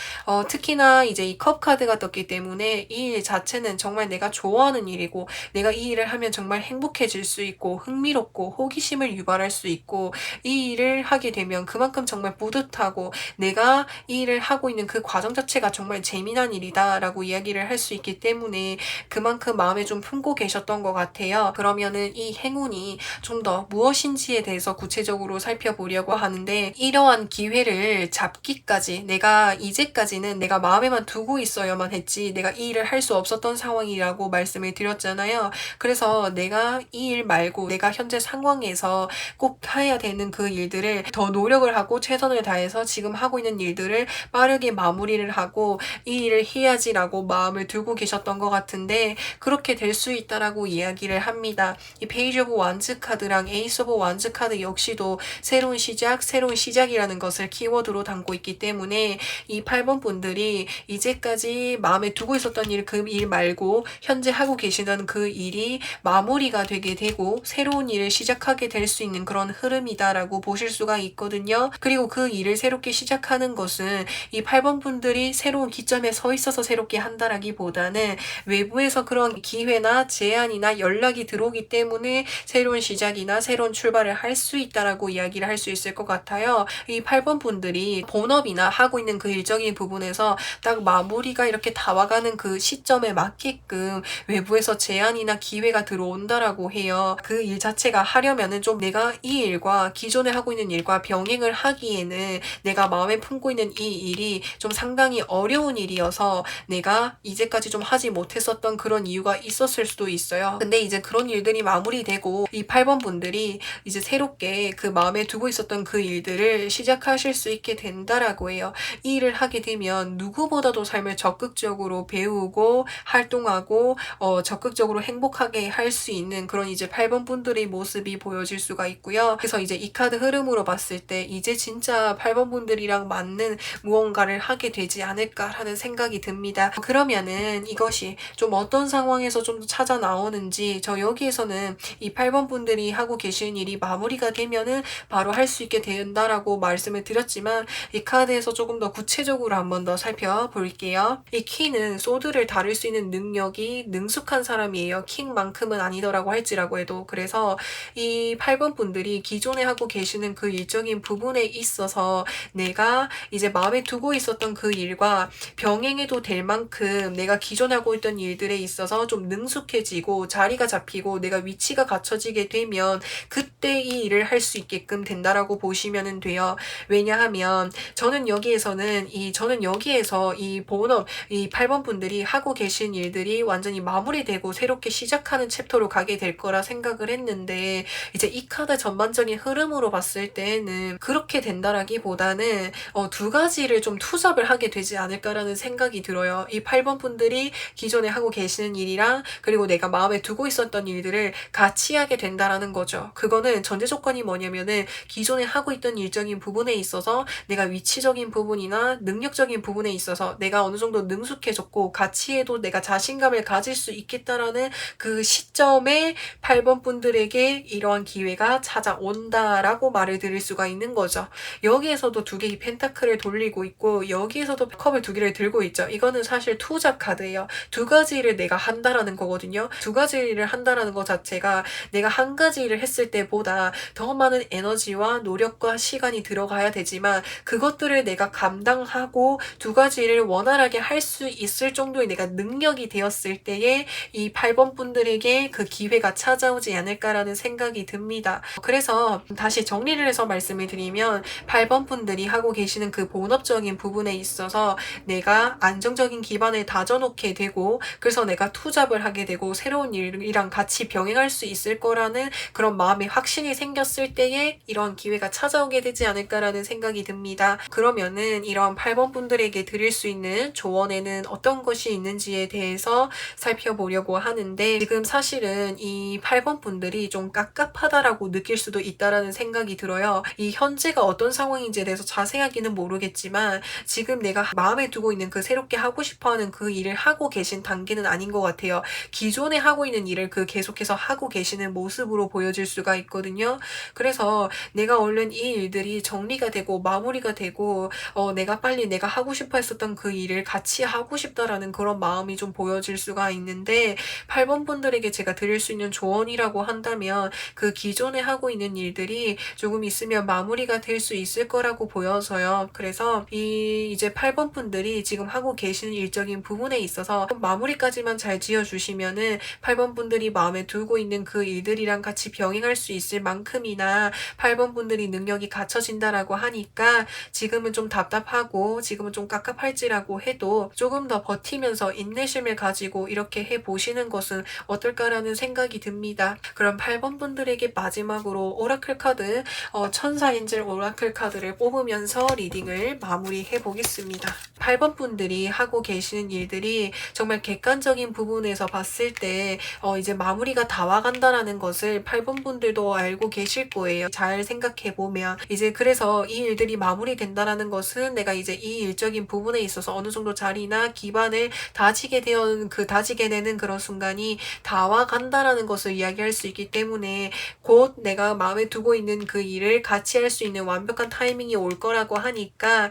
Speaker 1: 특히나 이제 이 컵 카드가 떴기 때문에 이 일 자체는 정말 내가 좋아하는 일이고 내가 이 일을 하면 정말 행복해질 수 있고 흥미롭고 호기심을 유발할 수 있고 이 일을 하게 되면 그만큼 정말 뿌듯하고 내가 이 일을 하고 있는 그 과정 자체가 정말 재미난 일이다라고 이야기를 할 수 있기 때문에 그만큼 마음에 좀 품고 계셨던 것 같아요. 그러면은 이 행운이 좀 더 무엇인지에 대해서 구체적으로 살펴보려고 하는데 이러한 기회를 잡기까지 내가 이제까지는 내가 마음에만 두고 있어야만 했지 내가 이 일을 할 수 없었던 상황이라고 말씀을 드렸잖아요. 그래서 내가 이 일 말고 내가 현재 상황에서 꼭 해야 되는 그 일들을 더 노력을 하고 최선을 다해서 지금 하고 있는 일들을 빠르게 마무리를 하고 이 일을 해야지라고 마음을 두고 계셨던 것 같은데 그렇게 될 수 있다라고 이야기를 합니다. 이 페이지 오브 완즈 카드랑 에이스 오브 완즈 카드 역시도 새로운 시작, 새로운 시작이라는 것을 키워드로 담고 있기 때문에 이 8번 분들이 이제까지 마음에 두고 있었던 일, 그 일 말고 현재 하고 계시던 그 일이 마무리가 되게 되고 새로운 일을 시작하게 될 수 있는 그런 흐름이다라고 보실 수가 있거든요. 그리고 그 일을 새롭게 시작하는 것은 이 8번 분들이 새로운 기점에 서 있어서 새롭게 한다라기보다는 외부에서 그런 기회나 제안이나 연락이 들어오기 때문에 새로운 시작이나 새로운 출발을 할 수 있다라고 이야기를 할 수 있을 것 같아요. 이 8번 분들이 본업이나 하고 있는 그 일적인 부분에서 딱 마무리가 이렇게 다 와가는 그 시점에 맞게끔 외부에서 제안이나 기회가 들어온다라고 해요. 그 일 자체가 하려면은 좀 내가 이 일과 기존에 하고 있는 일과 병행을 하기에는 내가 마음에 품고 있는 이 일이 좀 상당히 어려운 일이어서 내가 이제까지 좀 하지 못했었던 그런 이유가 있었을 수도 있어요. 근데 이제 그런 일들이 마무리되고 이 8번 분들이 이제 새롭게 그 마음에 두고 있었던 그 일들을 시작하실 수 있게 된다라고 해요. 이 일을 하게 되면 누구보다도 삶을 적극적으로 배우고 활동하고 적극적으로 행복하게 할 수 있는 그런 이제 8번 분들의 모습이 보여질 수가 있고요. 그래서 이제 이 카드 흐름으로 봤을 때 이제 진짜 8번 분들이랑 맞는 무언가를 하게 되지 않을까라는 생각이 듭니다. 그러면은 이것이 좀 어떤 상황에서 좀 찾아 나오는지 저 여기에서는 이 8번 분들이 하고 계신 일이 마무리가 되면은 바로 할 수 있게 된다라고 말씀을 드렸지만 이 카드에서 조금 더 구체적으로 한번 더 살펴볼게요. 이 킹은 소드를 다룰 수 있는 능력이 능숙한 사람이에요. 킹만큼은 아니더라고 할지라고 해도. 그래서 이 8번 분들이 기존에 하고 계시는 그 일적인 부분에 있어서 내가 이제 마음에 두고 있었던 그 일과 병행해도 될 만큼 내가 기존에 하고 있던 일들에 있어서 좀 능숙해지고 자리가 잡히고 내가 위치가 갖춰지게 되면 그때 이 일을 할 수 있게끔 된다라고 보시면 돼요. 왜냐하면 저는 여기에서 이 본업, 이 8번 분들이 하고 계신 일들이 완전히 마무리되고 새롭게 시작하는 챕터로 가게 될 거라 생각을 했는데 이제 이 카드 전반적인 흐름으로 봤을 때는 그렇게 된다라기보다는 두 가지를 좀 투잡을 하게 되지 않을까라는 생각이 들어요. 이 8번 분들이 기존에 하고 계시는 일이랑 그리고 내가 마음에 두고 있었던 일들을 같이 하게 된다라는 거죠. 그거는 전제 조건이 뭐냐면은 기존에 하고 있던 일적인 부분에 있어서 내가 위치적인 부분이나 능력적인 부분에 있어서 내가 어느 정도 능숙해졌고 같이 해도 내가 자신감을 가질 수 있겠다라는 그 시점에 8번 분들에게 이러한 기회가 찾아온다라고 말을 드릴 수가 있는 거죠. 여기에서도 두 개의 펜타클을 돌리고 있고 여기에서도 컵을 두 개를 들고 있죠. 이거는 사실 투잡 카드예요. 두 가지 일을 내가 한다라는 거거든요. 두 가지 일을 한다라는 것 자체가 내가 한 가지 일을 했을 때보다 더 많은 에너지와 노력과 시간이 들어가야 되지만 그것들을 내가 감당하고 두 가지 일을 원활하게 할 수 있을 정도의 내가 능력이 되었을 때에 이 8번 분들에게 그 기회가 찾아오지 않을까라는 생각이 듭니다. 그래서 다시 정리를 해서 말씀을 드리면 8번 분들이 하고 계시는 그 본업적인 부분에 있어서 내가 안정적인 기반을 다져놓게 되고 그래서 내가 투잡을 하게 되고 새로운 일이랑 같이 병행할 수 있을 거라는 그런 마음의 확신이 생겼을 때에 이런 기회가 찾아오게 되지 않을까라는 생각이 듭니다. 그러면은 이런 8번 분들에게 드릴 수 있는 조언에는 어떤 것이 있는지에 대해서 살펴보려고 하는데 지금 사실은 이 8번 분들이 좀 깝깝하다라고 느낄 수도 있다라는 생각이 들어요. 이 현재가 어떤 상황인지에 대해서 자세하게는 모르겠지만 지금 내가 마음에 마음에 두고 있는 그 새롭게 하고 싶어 하는 그 일을 하고 계신 단계는 아닌 것 같아요. 기존에 하고 있는 일을 계속해서 하고 계시는 모습으로 보여질 수가 있거든요. 그래서 내가 얼른 이 일들이 정리가 되고 마무리가 되고 내가 빨리 내가 하고 싶어 했었던 그 일을 같이 하고 싶다라는 그런 마음이 좀 보여질 수가 있는데 8번 분들에게 제가 드릴 수 있는 조언이라고 한다면 그 기존에 하고 있는 일들이 조금 있으면 마무리가 될 수 있을 거라고 보여서요. 그래서 이제 8번 분들이 지금 하고 계시는 일적인 부분에 있어서 마무리까지만 잘 지어주시면은 8번 분들이 마음에 두고 있는 그 일들이랑 같이 병행할 수 있을 만큼이나 8번 분들이 능력이 갖춰진다라고 하니까 지금은 좀 답답하고 지금은 좀 깝깝할지라고 해도 조금 더 버티면서 인내심을 가지고 이렇게 해보시는 것은 어떨까라는 생각이 듭니다. 그럼 8번 분들에게 마지막으로 오라클 카드 천사인질 오라클 카드를 뽑으면서 리딩을 마무리해 보겠습니다. 8번 분들이 하고 계시는 일들이 정말 객관적인 부분에서 봤을 때 이제 마무리가 다 와간다라는 것을 8번 분들도 알고 계실 거예요. 잘 생각해 보면 이제 그래서 이 일들이 마무리된다라는 것은 내가 이제 이 일적인 부분에 있어서 어느 정도 자리나 기반을 다지게 되는 그런 순간이 다 와간다라는 것을 이야기할 수 있기 때문에 곧 내가 마음에 두고 있는 그 일을 같이 할 수 있는 완벽한 타이밍이 올 거라고 하니까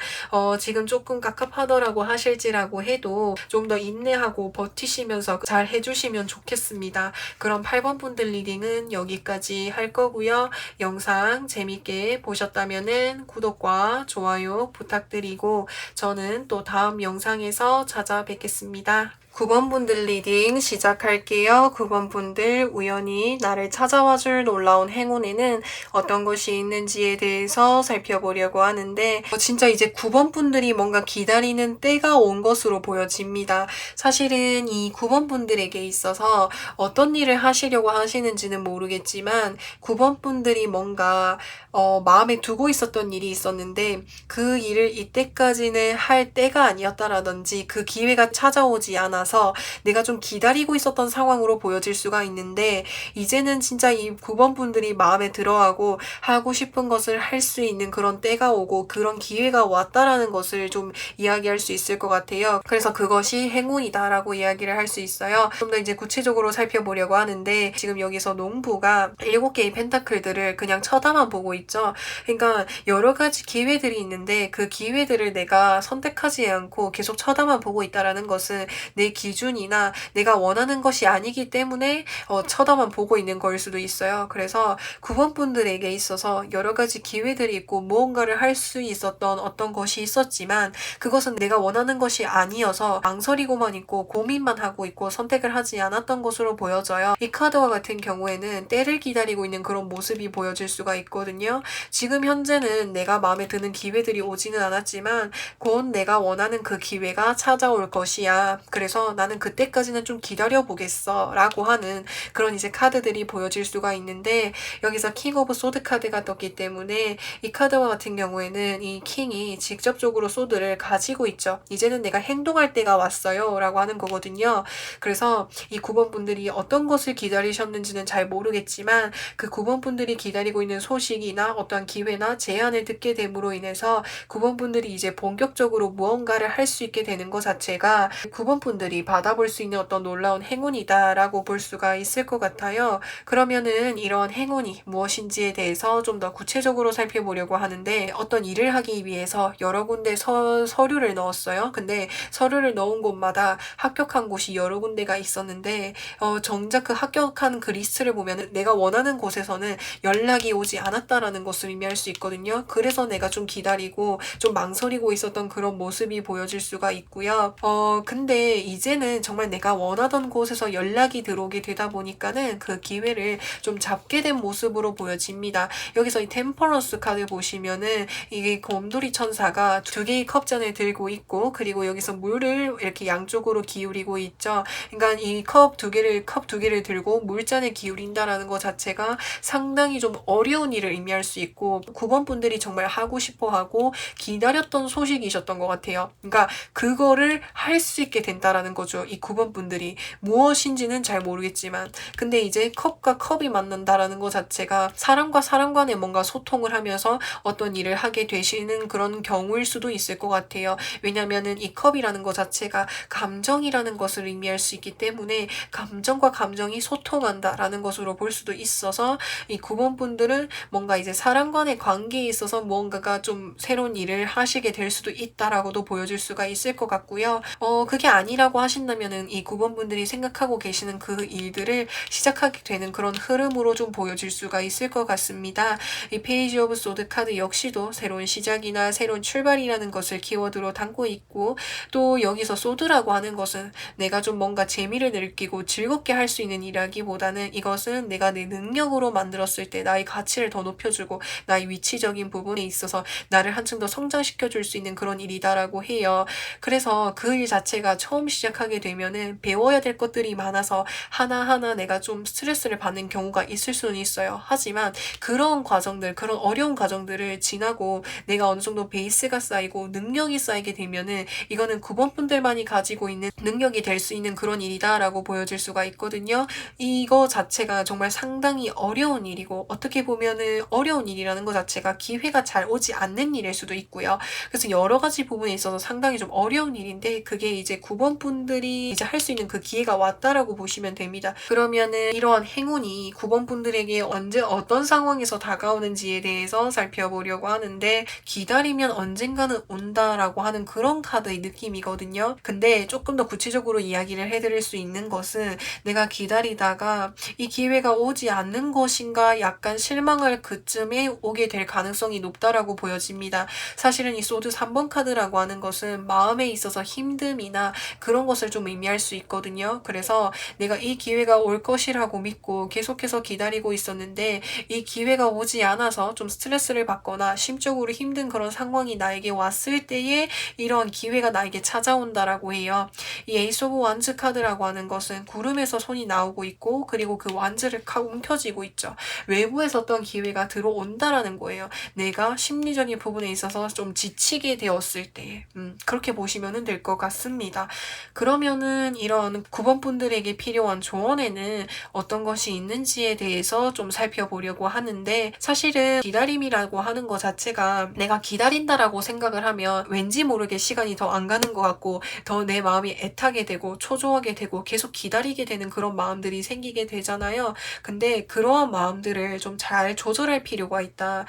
Speaker 1: 지금 조금 깝깝하더라고 하실지라고 해도 좀 더 인내하고 버티시면서 잘 해주시면 좋겠습니다. 그럼 8번 분들 리딩은 여기까지 할 거고요. 영상 재밌게 보셨다면은 구독과 좋아요 부탁드리고 저는 또 다음 영상에서 찾아뵙겠습니다. 9번 분들 리딩 시작할게요. 9번 분들 우연히 나를 찾아와줄 놀라운 행운에는 어떤 것이 있는지에 대해서 살펴보려고 하는데 진짜 이제 9번 분들이 뭔가 기다리는 때가 온 것으로 보여집니다. 사실은 이 9번 분들에게 있어서 어떤 일을 하시려고 하시는지는 모르겠지만 9번 분들이 뭔가 마음에 두고 있었던 일이 있었는데 그 일을 이때까지는 할 때가 아니었다라든지 그 기회가 찾아오지 않아서 내가 좀 기다리고 있었던 상황으로 보여질 수가 있는데 이제는 진짜 이 9번 분들이 마음에 들어하고 하고 싶은 것을 할 수 있는 그런 때가 오고 그런 기회가 왔다라는 것을 좀 이야기할 수 있을 것 같아요. 그래서 그것이 행운이다라고 이야기를 할 수 있어요. 좀 더 이제 구체적으로 살펴보려고 하는데 지금 여기서 농부가 7개의 펜타클들을 그냥 쳐다만 보고 있죠. 그러니까 여러 가지 기회들이 있는데 그 기회들을 내가 선택하지 않고 계속 쳐다만 보고 있다라는 것은 내 기준이나 내가 원하는 것이 아니기 때문에 쳐다만 보고 있는 거일 수도 있어요. 그래서 9번 분들에게 있어서 여러 가지 기회들이 있고 무언가를 할 수 있었던 어떤 것이 있었지만 그것은 내가 원하는 것이 아니어서 망설이고만 있고 고민만 하고 있고 선택을 하지 않았던 것으로 보여져요. 이 카드와 같은 경우에는 때를 기다리고 있는 그런 모습이 보여질 수가 있거든요. 지금 현재는 내가 마음에 드는 기회들이 오지는 않았지만 곧 내가 원하는 그 기회가 찾아올 것이야. 그래서 나는 그때까지는 좀 기다려 보겠어 라고 하는 그런 이제 카드들이 보여질 수가 있는데 여기서 킹 오브 소드 카드가 떴기 때문에 이 카드와 같은 경우에는 이 킹이 직접적으로 소드를 가지고 있죠. 이제는 내가 행동할 때가 왔어요 라고 하는 거거든요. 그래서 이 9번 분들이 어떤 것을 기다리셨는지는 잘 모르겠지만 그 9번 분들이 기다리고 있는 소식이나 어떠한 기회나 제안을 듣게 됨으로 인해서 9번 분들이 이제 본격적으로 무언가를 할 수 있게 되는 것 자체가 9번 분들이 받아볼 수 있는 어떤 놀라운 행운이다 라고 볼 수가 있을 것 같아요. 그러면은 이런 행운이 무엇인지에 대해서 좀 더 구체적으로 살펴보려고 하는데 어떤 일을 하기 위해서 여러 군데 서류를 넣었어요. 근데 서류를 넣은 곳마다 합격한 곳이 여러 군데가 있었는데 정작 그 합격한 그 리스트를 보면 내가 원하는 곳에서는 연락이 오지 않았다라는 것을 의미할 수 있거든요. 그래서 내가 좀 기다리고 좀 망설이고 있었던 그런 모습이 보여질 수가 있고요. 근데 이제는 정말 내가 원하던 곳에서 연락이 들어오게 되다 보니까는 그 기회를 좀 잡게 된 모습으로 보여집니다. 여기서 이 템퍼런스 카드 보시면은 이게 곰돌이 천사가 2개의 컵잔을 들고 있고 그리고 여기서 물을 이렇게 양쪽으로 기울이고 있죠. 그러니까 이 컵 두 개를 들고 물잔을 기울인다라는 것 자체가 상당히 좀 어려운 일을 의미할 수 있고 9번 분들이 정말 하고 싶어하고 기다렸던 소식이셨던 것 같아요. 그러니까 그거를 할 수 있게 된다라는 있다라는 거죠. 이 9번 분들이 무엇인지는 잘 모르겠지만, 근데 이제 컵과 컵이 만난다라는 것 자체가 사람과 사람 간에 뭔가 소통을 하면서 어떤 일을 하게 되시는 그런 경우일 수도 있을 것 같아요. 왜냐면은 이 컵이라는 것 자체가 감정이라는 것을 의미할 수 있기 때문에 감정과 감정이 소통한다라는 것으로 볼 수도 있어서 이 9번 분들은 뭔가 이제 사람 간의 관계에 있어서 뭔가가 좀 새로운 일을 하시게 될 수도 있다라고도 보여줄 수가 있을 것 같고요. 그게 아니라고 하신다면은 이 9번 분들이 생각하고 계시는 그 일들을 시작하게 되는 그런 흐름으로 좀 보여질 수가 있을 것 같습니다. 이 페이지 오브 소드 카드 역시도 새로운 시작이나 새로운 출발이라는 것을 키워드로 담고 있고, 또 여기서 소드라고 하는 것은 내가 좀 뭔가 재미를 느끼고 즐겁게 할 수 있는 일이라기보다는 이것은 내가 내 능력으로 만들었을 때 나의 가치를 더 높여주고 나의 위치적인 부분에 있어서 나를 한층 더 성장시켜 줄 수 있는 그런 일이다라고 해요. 그래서 그 일 자체가 처음 시작하게 되면은 배워야 될 것들이 많아서 하나하나 내가 좀 스트레스를 받는 경우가 있을 수는 있어요. 하지만 그런 과정들, 그런 어려운 과정들을 지나고 내가 어느 정도 베이스가 쌓이고 능력이 쌓이게 되면은 이거는 9번 분들만이 가지고 있는 능력이 될 수 있는 그런 일이다라고 보여질 수가 있거든요. 이거 자체가 정말 상당히 어려운 일이고, 어떻게 보면은 어려운 일이라는 것 자체가 기회가 잘 오지 않는 일일 수도 있고요. 그래서 여러 가지 부분에 있어서 상당히 좀 어려운 일인데, 그게 이제 9번 분들이 이제 할 수 있는 그 기회가 왔다라고 보시면 됩니다. 그러면은 이러한 행운이 9번 분들에게 언제 어떤 상황에서 다가오는지에 대해서 살펴보려고 하는데, 기다리면 언젠가는 온다라고 하는 그런 카드의 느낌이거든요. 근데 조금 더 구체적으로 이야기를 해드릴 수 있는 것은, 내가 기다리다가 이 기회가 오지 않는 것인가 약간 실망할 그쯤에 오게 될 가능성이 높다라고 보여집니다. 사실은 이 소드 3번 카드라고 하는 것은 마음에 있어서 힘듦이나 그런 것을 좀 의미할 수 있거든요. 그래서 내가 이 기회가 올 것이라고 믿고 계속해서 기다리고 있었는데 이 기회가 오지 않아서 좀 스트레스를 받거나 심적으로 힘든 그런 상황이 나에게 왔을 때에 이런 기회가 나에게 찾아온다라고 해요. 이 에이스 오브 완즈 카드라고 하는 것은 구름에서 손이 나오고 있고, 그리고 그 완즈를 움켜쥐고 있죠. 외부에서 어떤 기회가 들어온다라는 거예요. 내가 심리적인 부분에 있어서 좀 지치게 되었을 때, 그렇게 보시면 될 것 같습니다. 그러면은 이런 9번 분들에게 필요한 조언에는 어떤 것이 있는지에 대해서 좀 살펴보려고 하는데, 사실은 기다림이라고 하는 것 자체가 내가 기다린다라고 생각을 하면 왠지 모르게 시간이 더 안 가는 것 같고 더 내 마음이 애타게 되고 초조하게 되고 계속 기다리게 되는 그런 마음들이 생기게 되잖아요. 근데 그러한 마음들을 좀 잘 조절할 필요가 있다.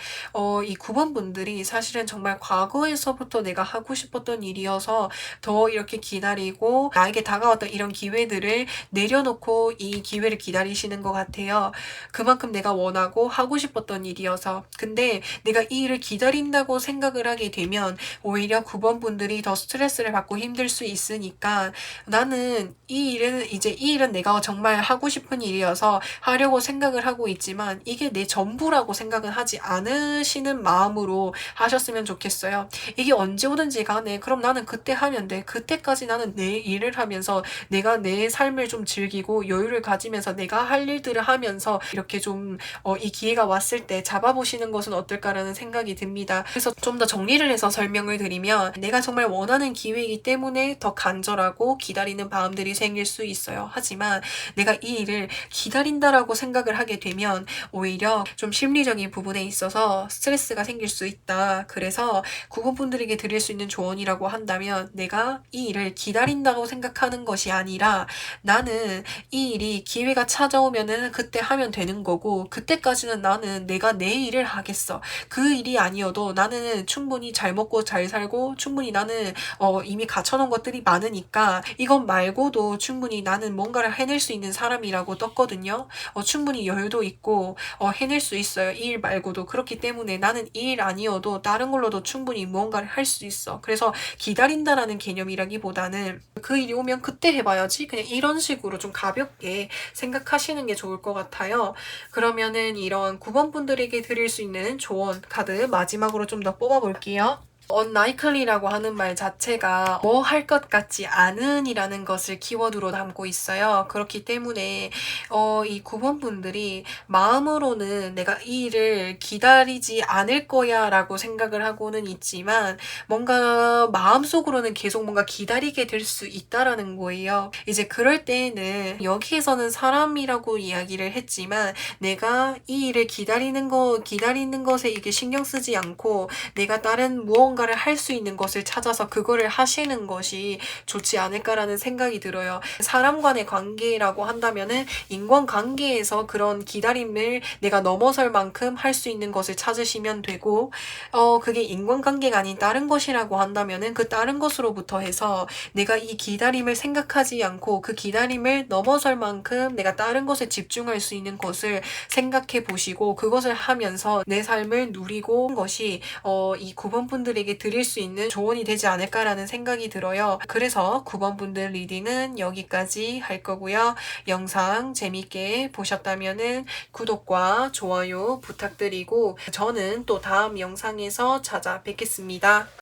Speaker 1: 이 9번 분들이 사실은 정말 과거에서부터 내가 하고 싶었던 일이어서 더 이렇게 기다리고 나에게 다가왔던 이런 기회들을 내려놓고 이 기회를 기다리시는 것 같아요. 그만큼 내가 원하고 하고 싶었던 일이어서. 근데 내가 이 일을 기다린다고 생각을 하게 되면 오히려 9번 분들이 더 스트레스를 받고 힘들 수 있으니까, 나는 이 일은 내가 정말 하고 싶은 일이어서 하려고 생각을 하고 있지만 이게 내 전부라고 생각은 하지 않으시는 마음으로 하셨으면 좋겠어요. 이게 언제 오든지 간에 그럼 나는 그때 하면 돼. 그때까지 나는 내 일을 하면서 내가 내 삶을 좀 즐기고 여유를 가지면서 내가 할 일들을 하면서 이렇게 좀 이 기회가 왔을 때 잡아보시는 것은 어떨까라는 생각이 듭니다. 그래서 좀 더 정리를 해서 설명을 드리면, 내가 정말 원하는 기회이기 때문에 더 간절하고 기다리는 마음들이 생길 수 있어요. 하지만 내가 이 일을 기다린다라고 생각을 하게 되면 오히려 좀 심리적인 부분에 있어서 스트레스가 생길 수 있다. 그래서 9번 분들에게 드릴 수 있는 조언이라고 한다면, 내가 이 일을 기다린다고 생각하는 것이 아니라 나는 이 일이 기회가 찾아오면은 그때 하면 되는 거고, 그때까지는 나는 내가 내 일을 하겠어. 그 일이 아니어도 나는 충분히 잘 먹고 잘 살고 충분히 나는 이미 갖춰놓은 것들이 많으니까 이것 말고도 충분히 나는 뭔가를 해낼 수 있는 사람이라고 떴거든요. 충분히 여유도 있고 해낼 수 있어요. 이 일 말고도. 그렇기 때문에 나는 이 일 아니어도 다른 걸로도 충분히 무언가를 할 수 있어. 그래서 기다린다라는 개념이라기보다는 그 일이 오면 그때 해봐야지, 그냥 이런 식으로 좀 가볍게 생각하시는 게 좋을 것 같아요. 그러면은 이런 9번 분들에게 드릴 수 있는 조언 카드 마지막으로 좀 더 뽑아볼게요. unlikely라고 하는 말 자체가 뭐 할 것 같지 않은 이라는 것을 키워드로 담고 있어요. 그렇기 때문에 이 9번 분들이 마음으로는 내가 이 일을 기다리지 않을 거야 라고 생각을 하고는 있지만 뭔가 마음속으로는 계속 뭔가 기다리게 될 수 있다라는 거예요. 이제 그럴 때에는 여기에서는 사람이라고 이야기를 했지만 내가 이 일을 기다리는 것에 이게 신경 쓰지 않고 내가 다른 무언가를 할 수 있는 것을 찾아서 그거를 하시는 것이 좋지 않을까라는 생각이 들어요. 사람 간의 관계라고 한다면은 인간관계에서 그런 기다림을 내가 넘어설 만큼 할 수 있는 것을 찾으시면 되고, 그게 인간관계가 아닌 다른 것이라고 한다면은 그 다른 것으로부터 해서 내가 이 기다림을 생각하지 않고 그 기다림을 넘어설 만큼 내가 다른 것에 집중할 수 있는 것을 생각해 보시고 그것을 하면서 내 삶을 누리고 한 것이 이 9번 분들에게 드릴 수 있는 조언이 되지 않을까라는 생각이 들어요. 그래서 9번 분들 리딩은 여기까지 할 거고요. 영상 재밌게 보셨다면은 구독과 좋아요 부탁드리고 저는 또 다음 영상에서 찾아뵙겠습니다.